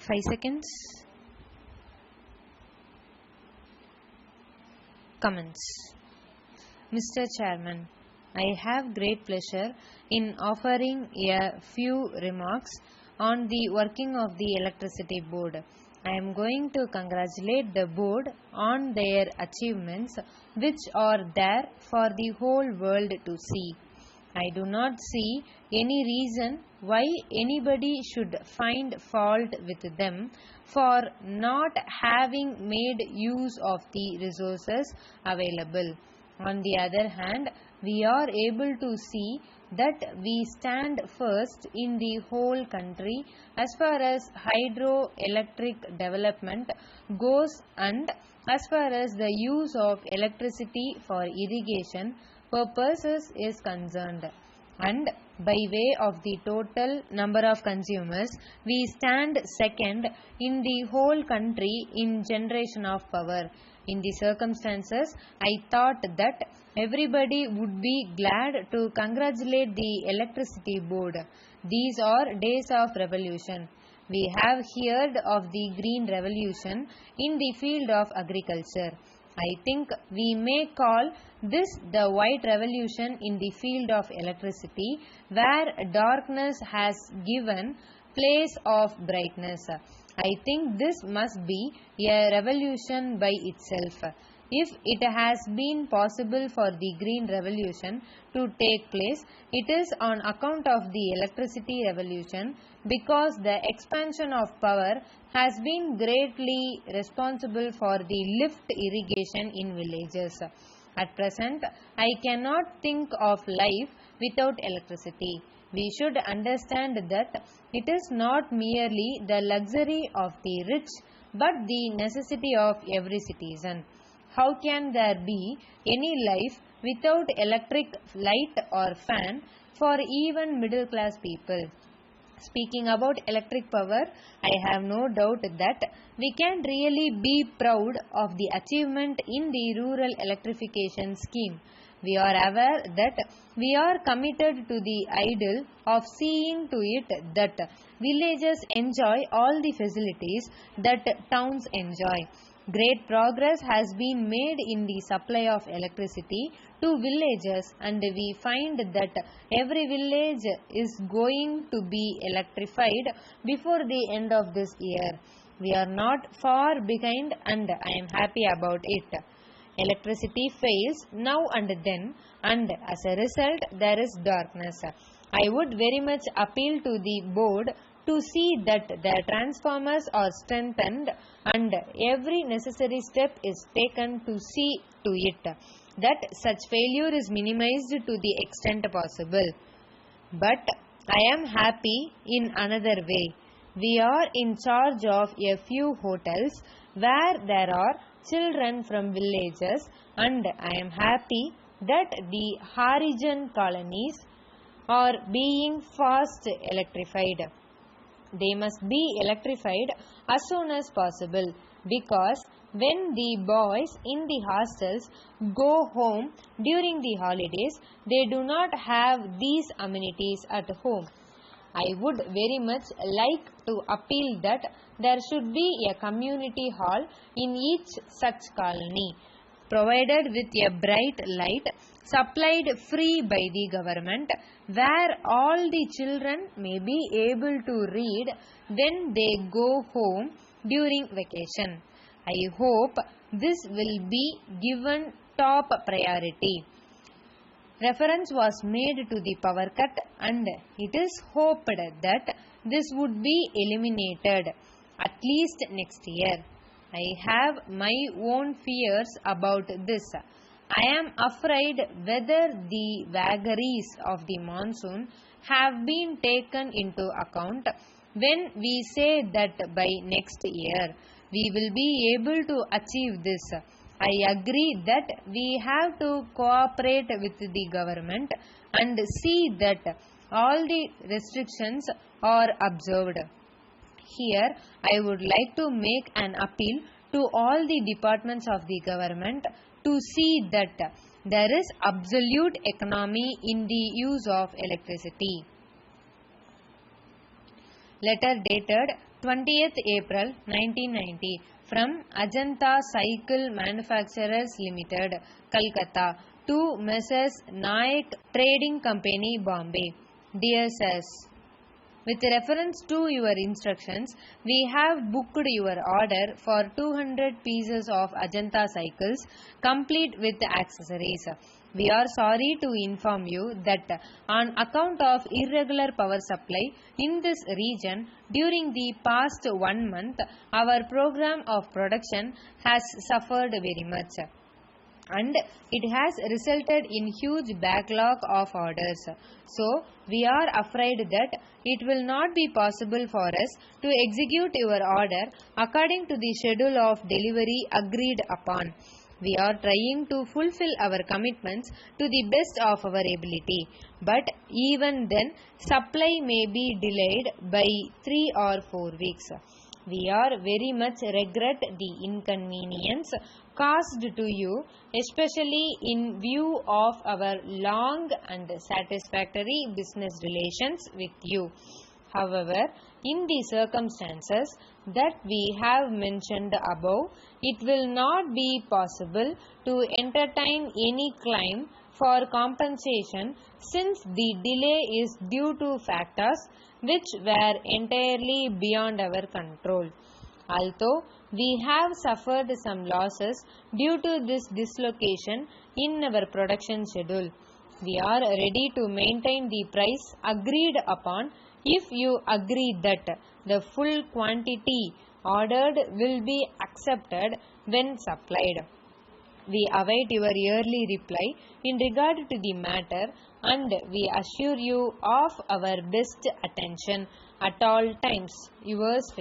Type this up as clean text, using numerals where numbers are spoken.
5 seconds. Comments. Mr. Chairman, I have great pleasure in offering a few remarks on the working of the Electricity Board. I am going to congratulate the board on their achievements, which are there for the whole world to see. I do not see any reason why anybody should find fault with them for not having made use of the resources available. On the other hand, we are able to see that we stand first in the whole country as far as hydroelectric development goes, and as far as the use of electricity for irrigation purposes is concerned. And by way of the total number of consumers, we stand second in the whole country in generation of power. In the circumstances, I thought that everybody would be glad to congratulate the Electricity Board. These are days of revolution. We have heard of the Green Revolution in the field of agriculture. I think we may call this the White Revolution in the field of electricity, where darkness has given place of brightness. I think this must be a revolution by itself. If it has been possible for the Green Revolution to take place, it is on account of the electricity revolution, because the expansion of power has been greatly responsible for the lift irrigation in villages. At present, I cannot think of life without electricity. We should understand that it is not merely the luxury of the rich, but the necessity of every citizen. How can there be any life without electric light or fan for even middle class people? Speaking about electric power, I have no doubt that we can really be proud of the achievement in the rural electrification scheme. We are aware that we are committed to the ideal of seeing to it that villages enjoy all the facilities that towns enjoy. Great progress has been made in the supply of electricity to villages, and we find that every village is going to be electrified before the end of this year. We are not far behind, and I am happy about it. Electricity fails now and then, and as a result there is darkness. I would very much appeal to the board to see that their transformers are strengthened and every necessary step is taken to see to it that such failure is minimized to the extent possible. But I am happy in another way. We are in charge of a few hotels where there are children from villages, and I am happy that the Harijan colonies are being fast electrified. They must be electrified as soon as possible, because when the boys in the hostels go home during the holidays, they do not have these amenities at home. I would very much like to appeal that there should be a community hall in each such colony, provided with a bright light, supplied free by the government, where all the children may be able to read when they go home during vacation. I hope this will be given top priority. Reference was made to the power cut, and it is hoped that this would be eliminated at least next year. I have my own fears about this. I am afraid whether the vagaries of the monsoon have been taken into account when we say that by next year we will be able to achieve this. I agree that we have to cooperate with the government and see that all the restrictions are observed. Here, I would like to make an appeal to all the departments of the government to see that there is absolute economy in the use of electricity. Letter dated 20th April 1990 from Ajanta Cycle Manufacturers Limited, Calcutta to Messrs. Naik Trading Company, Bombay. Dear Sirs, with reference to your instructions, we have booked your order for 200 pieces of Ajanta cycles, complete with accessories. We are sorry to inform you that on account of irregular power supply in this region during the past 1 month, our program of production has suffered very much, and it has resulted in huge backlog of orders. So we are afraid that it will not be possible for us to execute your order according to the schedule of delivery agreed upon. We are trying to fulfill our commitments to the best of our ability, but even then supply may be delayed by 3 or 4 weeks. We are very much regret the inconvenience caused to you, especially in view of our long and satisfactory business relations with you. However, in the circumstances that we have mentioned above, it will not be possible to entertain any claim for compensation since the delay is due to factors which were entirely beyond our control. Although we have suffered some losses due to this dislocation in our production schedule, we are ready to maintain the price agreed upon if you agree that the full quantity ordered will be accepted when supplied. We await your early reply in regard to the matter, and we assure you of our best attention at all times. Yours